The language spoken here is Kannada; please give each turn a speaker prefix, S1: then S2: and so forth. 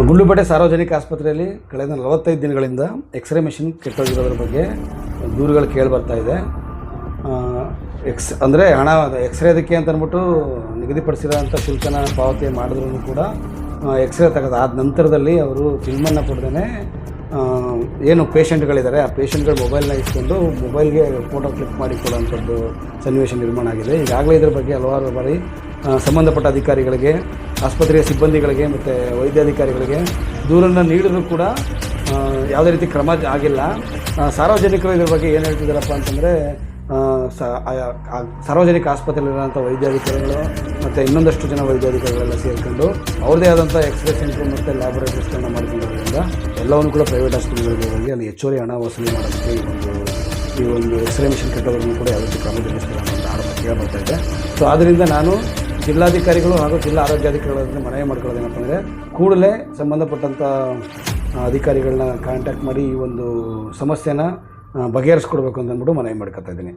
S1: ಗುಂಡ್ಲುಪೇಟೆ ಸಾರ್ವಜನಿಕ ಆಸ್ಪತ್ರೆಯಲ್ಲಿ ಕಳೆದ 45 ದಿನಗಳಿಂದ ಎಕ್ಸ್ರೇ ಮೆಷಿನ್ ಕೆಟ್ಟೋಗಿರೋದ್ರ ಬಗ್ಗೆ ದೂರುಗಳು ಕೇಳಿ ಬರ್ತಾ ಇದೆ. ಅಂದರೆ ಹಣ ಎಕ್ಸ್ರೇ ಅದಕ್ಕೆ ಅಂತ ಅಂದ್ಬಿಟ್ಟು ನಿಗದಿಪಡಿಸಿರೋಂಥ ಶುಲ್ಕನ ಪಾವತಿ ಮಾಡಿದ್ರೂ ಕೂಡ ಎಕ್ಸ್ರೇ ತೆಗೆದು ಆದ ನಂತರದಲ್ಲಿ ಅವರು ಫಿಲ್ಮನ್ನು ಕೊಡ್ದೇ ಏನು ಪೇಷಂಟ್ಗಳಿದ್ದಾರೆ ಆ ಪೇಷಂಟ್ಗಳ ಮೊಬೈಲ್ನ ಇಟ್ಕೊಂಡು ಮೊಬೈಲ್ಗೆ ಫೋಟೋ ಕ್ಲಿಕ್ ಮಾಡಿ ಕೊಡೋಂಥದ್ದು ಸನ್ನಿವೇಶ ನಿರ್ಮಾಣ ಆಗಿದೆ. ಈಗಾಗಲೇ ಇದರ ಬಗ್ಗೆ ಹಲವಾರು ಬಾರಿ ಸಂಬಂಧಪಟ್ಟ ಅಧಿಕಾರಿಗಳಿಗೆ, ಆಸ್ಪತ್ರೆಯ ಸಿಬ್ಬಂದಿಗಳಿಗೆ ಮತ್ತು ವೈದ್ಯಾಧಿಕಾರಿಗಳಿಗೆ ದೂರನ್ನು ನೀಡಿದರೂ ಕೂಡ ಯಾವುದೇ ರೀತಿ ಕ್ರಮ ಆಗಿಲ್ಲ. ಸಾರ್ವಜನಿಕರು ಇದ್ರ ಬಗ್ಗೆ ಏನು ಹೇಳ್ತಿದ್ದಾರಪ್ಪ ಅಂತಂದರೆ, ಸಾರ್ವಜನಿಕ ಆಸ್ಪತ್ರೆಯಲ್ಲಿರುವಂಥ ವೈದ್ಯಾಧಿಕಾರಿಗಳು ಮತ್ತು ಇನ್ನೊಂದಷ್ಟು ಜನ ವೈದ್ಯಾಧಿಕಾರಿಗಳೆಲ್ಲ ಸೇರಿಕೊಂಡು ಅವ್ರದ್ದೇ ಆದಂಥ ಎಕ್ಸ್ರೇ ಸೆಂಟ್ರು ಮತ್ತು ಲ್ಯಾಬೊರೇಟರೀಸ್ಗಳನ್ನ ಮಾಡ್ಕೊಂಡಿರೋದ್ರಿಂದ ಎಲ್ಲವನ್ನು ಕೂಡ ಪ್ರೈವೇಟ್ ಆಸ್ಪತ್ರೆಗಳಿಗೆ ಹೋಗಿ ಅಲ್ಲಿ ಹೆಚ್ಚುವರಿ ಹಣ ವಸೂಲಿ ಮಾಡೋದಕ್ಕೆ ಈ ಒಂದು ಎಕ್ಸ್ರೇ ಮಿಷನ್ ಕೆಟ್ಟೋದ್ರೂ ಕೂಡ ಯಾವುದೇ ಕ್ರಮ ಜರುಗಿಸ್ತಾರೆ ಅನ್ನೋ ಒಂದು ಆರೋಪ ಕೇಳಿ ಬರ್ತಾ ಇದೆ. ಸೊ ಆದ್ದರಿಂದ ನಾನು ಜಿಲ್ಲಾಧಿಕಾರಿಗಳು ಹಾಗೂ ಜಿಲ್ಲಾ ಆರೋಗ್ಯಾಧಿಕಾರಿಗಳ ಮನವಿ ಮಾಡ್ಕೊಳ್ಳೋದೇನಪ್ಪ ಅಂದರೆ, ಕೂಡಲೇ ಸಂಬಂಧಪಟ್ಟಂಥ ಅಧಿಕಾರಿಗಳನ್ನ ಕಾಂಟ್ಯಾಕ್ಟ್ ಮಾಡಿ ಈ ಒಂದು ಸಮಸ್ಯೆನ ಬಗೆಹರಿಸ್ಕೊಡ್ಬೇಕು ಅಂತ ಅಂದ್ಬಿಟ್ಟು ಮನವಿ ಮಾಡ್ಕೊತಾ ಇದ್ದೀನಿ.